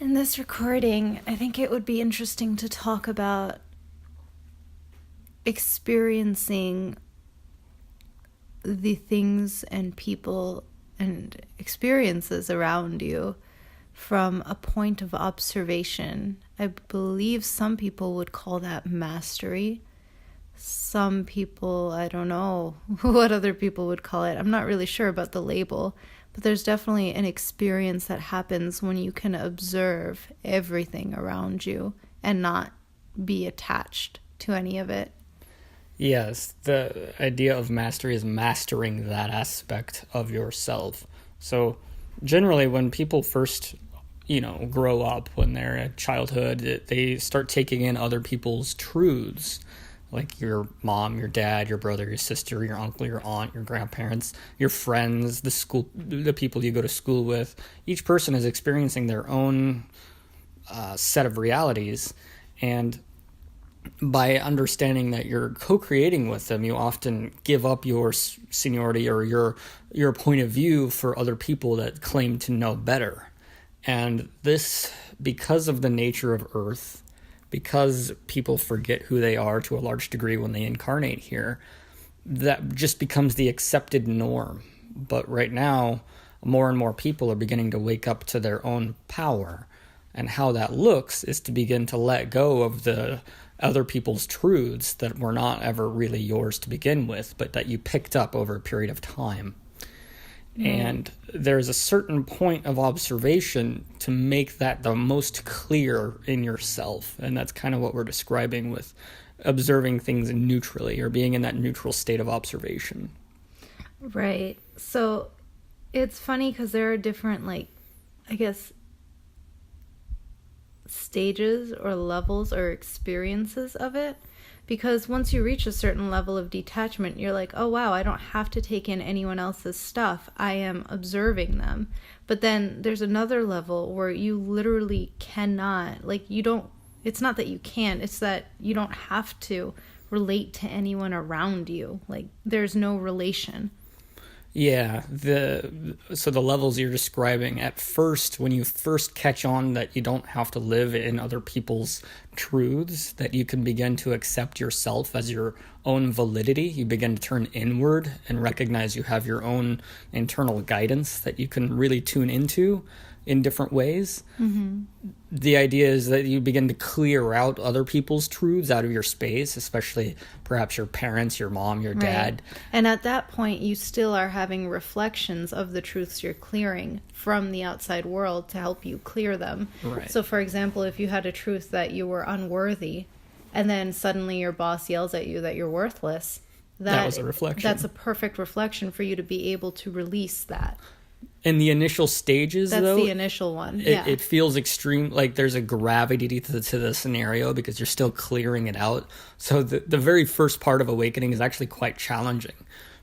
In this recording, I think it would be interesting to talk about experiencing the things and people and experiences around you from a point of observation. I believe some people would call that mastery. Some people, I don't know what other people would call it. I'm not really sure about the label. But there's definitely an experience that happens when you can observe everything around you and not be attached to any of it. Yes, the idea of mastery is mastering that aspect of yourself. So generally when people first, grow up, when they're in childhood, they start taking in other people's truths. Like your mom, your dad, your brother, your sister, your uncle, your aunt, your grandparents, your friends, the people you go to school with. Each person is experiencing their own set of realities. And by understanding that you're co-creating with them, you often give up your seniority or your point of view for other people that claim to know better. And this, because of the nature of Earth, because people forget who they are to a large degree when they incarnate here, that just becomes the accepted norm. But right now, more and more people are beginning to wake up to their own power. And how that looks is to begin to let go of the other people's truths that were not ever really yours to begin with, but that you picked up over a period of time. And there's a certain point of observation to make that the most clear in yourself. And that's kind of what we're describing with observing things neutrally, or being in that neutral state of observation. Right. So it's funny because there are different, stages or levels or experiences of it. Because once you reach a certain level of detachment, you're like, oh, wow, I don't have to take in anyone else's stuff. I am observing them. But then there's another level where you literally cannot, it's not that you can't, it's that you don't have to relate to anyone around you. There's no relation. Yeah, so the levels you're describing, at first, when you first catch on that you don't have to live in other people's truths, that you can begin to accept yourself as your own validity, you begin to turn inward and recognize you have your own internal guidance that you can really tune into in different ways. Mm-hmm. The idea is that you begin to clear out other people's truths out of your space, especially perhaps your parents, your mom, your dad. Right. And at that point, you still are having reflections of the truths you're clearing from the outside world to help you clear them. Right. So, for example, if you had a truth that you were unworthy, and then suddenly your boss yells at you that you're worthless, that was a reflection. That's a perfect reflection for you to be able to release that. In the initial stages, that's the initial one. It feels extreme, like there's a gravity to the scenario because you're still clearing it out. So the very first part of awakening is actually quite challenging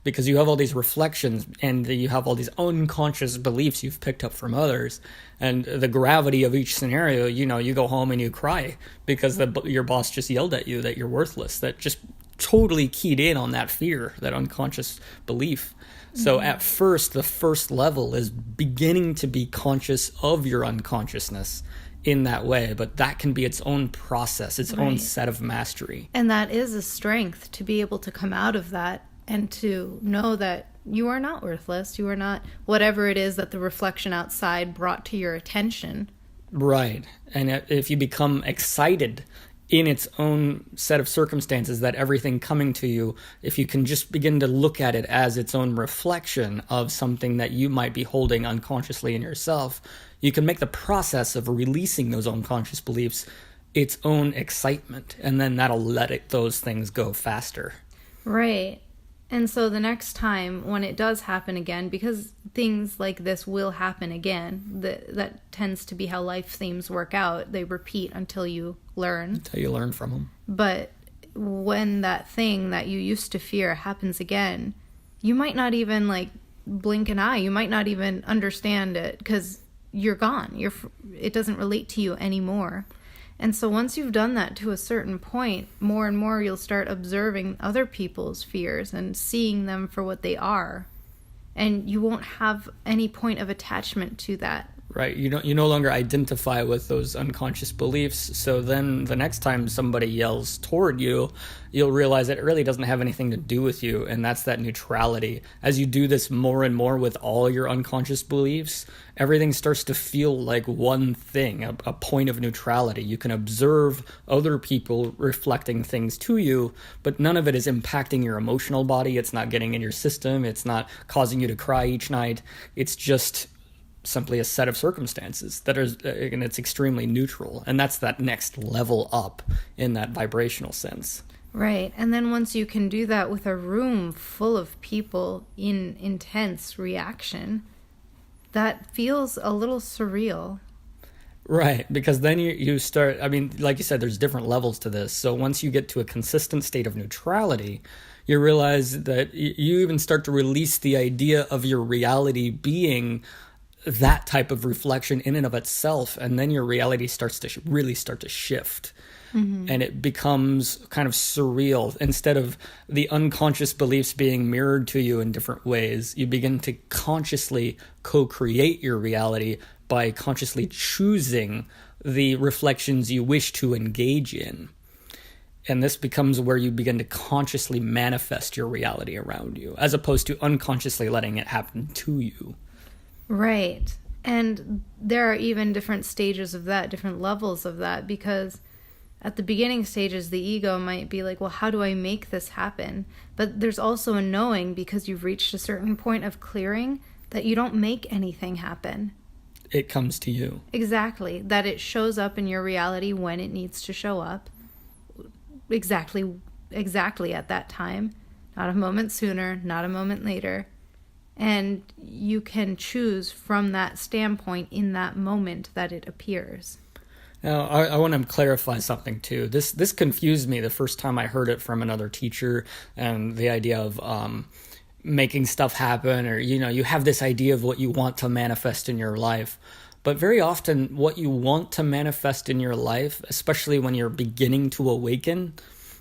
because you have all these reflections and you have all these unconscious beliefs you've picked up from others. And the gravity of each scenario, you go home and you cry because your boss just yelled at you that you're worthless. That just totally keyed in on that fear, that unconscious belief. So at first, the first level is beginning to be conscious of your unconsciousness in that way, but that can be its own process, its own set of mastery. And that is a strength to be able to come out of that and to know that you are not worthless, you are not whatever it is that the reflection outside brought to your attention. Right. And if you become excited in its own set of circumstances, that everything coming to you, if you can just begin to look at it as its own reflection of something that you might be holding unconsciously in yourself, you can make the process of releasing those unconscious beliefs its own excitement, and then that'll let those things go faster. Right. And so the next time when it does happen again, because things like this will happen again, that tends to be how life themes work out. They repeat until you learn. Until you learn from them. But when that thing that you used to fear happens again, you might not even blink an eye. You might not even understand it because you're gone. It doesn't relate to you anymore. And so once you've done that to a certain point, more and more you'll start observing other people's fears and seeing them for what they are. And you won't have any point of attachment to that right? You no longer identify with those unconscious beliefs. So then the next time somebody yells toward you, you'll realize that it really doesn't have anything to do with you, and that's that neutrality. As you do this more and more with all your unconscious beliefs, everything starts to feel like one thing, a point of neutrality. You can observe other people reflecting things to you, but none of it is impacting your emotional body. It's not getting in your system. It's not causing you to cry each night. It's just simply a set of circumstances that are, and it's extremely neutral. And that's that next level up in that vibrational sense. Right. And then once you can do that with a room full of people in intense reaction, that feels a little surreal. Right, because then you start, I mean, like you said, there's different levels to this. So once you get to a consistent state of neutrality, you realize that you even start to release the idea of your reality being that type of reflection in and of itself, and then your reality starts to really start to shift. Mm-hmm. And it becomes kind of surreal. Instead of the unconscious beliefs being mirrored to you in different ways, you begin to consciously co-create your reality by consciously choosing the reflections you wish to engage in. And this becomes where you begin to consciously manifest your reality around you, as opposed to unconsciously letting it happen to you. Right. And there are even different stages of that, different levels of that, because at the beginning stages, the ego might be like, well, how do I make this happen? But there's also a knowing, because you've reached a certain point of clearing, that you don't make anything happen. It comes to you. Exactly. That it shows up in your reality when it needs to show up. Exactly at that time. Not a moment sooner, not a moment later. And you can choose from that standpoint in that moment that it appears. Now, I want to clarify something too. This confused me the first time I heard it from another teacher, and the idea of making stuff happen, or you have this idea of what you want to manifest in your life. But very often what you want to manifest in your life, especially when you're beginning to awaken,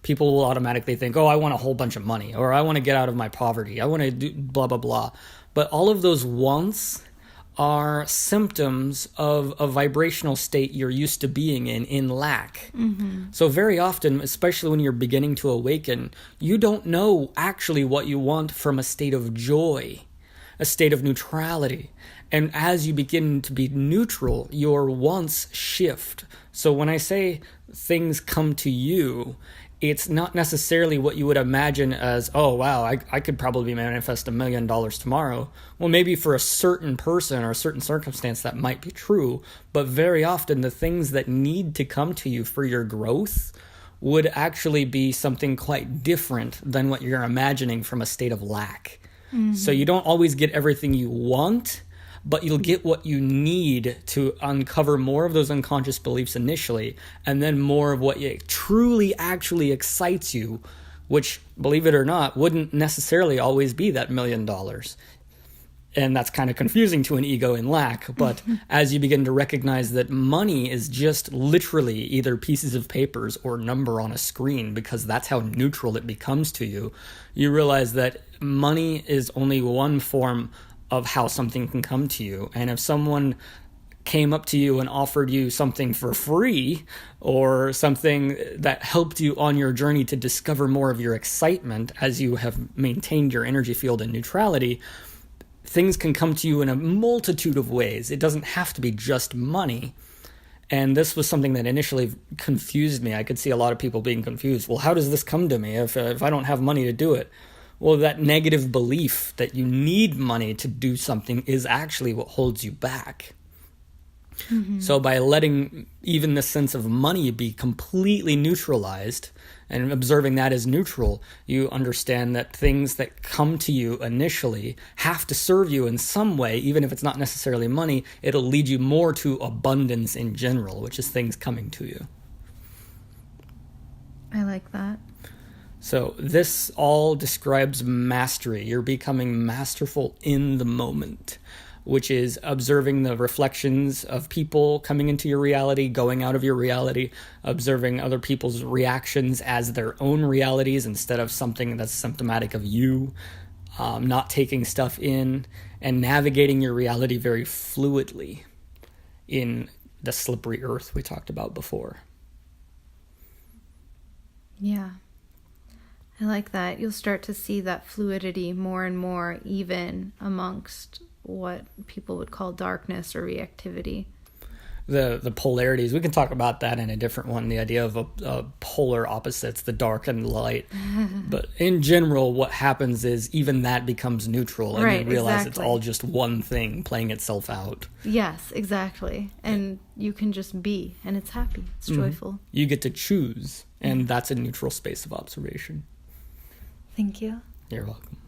people will automatically think, oh, I want a whole bunch of money, or I want to get out of my poverty, I want to do blah, blah, blah. But all of those wants are symptoms of a vibrational state you're used to being in lack. Mm-hmm. So very often, especially when you're beginning to awaken, you don't know actually what you want from a state of joy, a state of neutrality. And as you begin to be neutral, your wants shift. So when I say things come to you, it's not necessarily what you would imagine as, oh, wow, I could probably manifest $1 million tomorrow. Well, maybe for a certain person or a certain circumstance that might be true, but very often the things that need to come to you for your growth would actually be something quite different than what you're imagining from a state of lack. Mm-hmm. So you don't always get everything you want, but you'll get what you need to uncover more of those unconscious beliefs initially, and then more of what truly actually excites you, which, believe it or not, wouldn't necessarily always be that $1 million. And that's kind of confusing to an ego in lack, but as you begin to recognize that money is just literally either pieces of papers or number on a screen, because that's how neutral it becomes to you, you realize that money is only one form of how something can come to you. And if someone came up to you and offered you something for free, or something that helped you on your journey to discover more of your excitement as you have maintained your energy field in neutrality, things can come to you in a multitude of ways. It doesn't have to be just money. And this was something that initially confused me. I could see a lot of people being confused. Well, how does this come to me if I don't have money to do it? Well, that negative belief that you need money to do something is actually what holds you back. Mm-hmm. So by letting even the sense of money be completely neutralized and observing that as neutral, you understand that things that come to you initially have to serve you in some way, even if it's not necessarily money. It'll lead you more to abundance in general, which is things coming to you. I like that. So this all describes mastery. You're becoming masterful in the moment, which is observing the reflections of people coming into your reality, going out of your reality, observing other people's reactions as their own realities instead of something that's symptomatic of you, not taking stuff in, and navigating your reality very fluidly. in the slippery earth we talked about before. Yeah. I like that. You'll start to see that fluidity more and more, even amongst what people would call darkness or reactivity. The polarities, we can talk about that in a different one, the idea of a polar opposites, the dark and the light. But in general, what happens is even that becomes neutral, and Right, you realize exactly. it's all just one thing playing itself out. Yes, exactly. And you can just be, and it's happy. It's joyful. You get to choose, and that's a neutral space of observation. Thank you. You're welcome.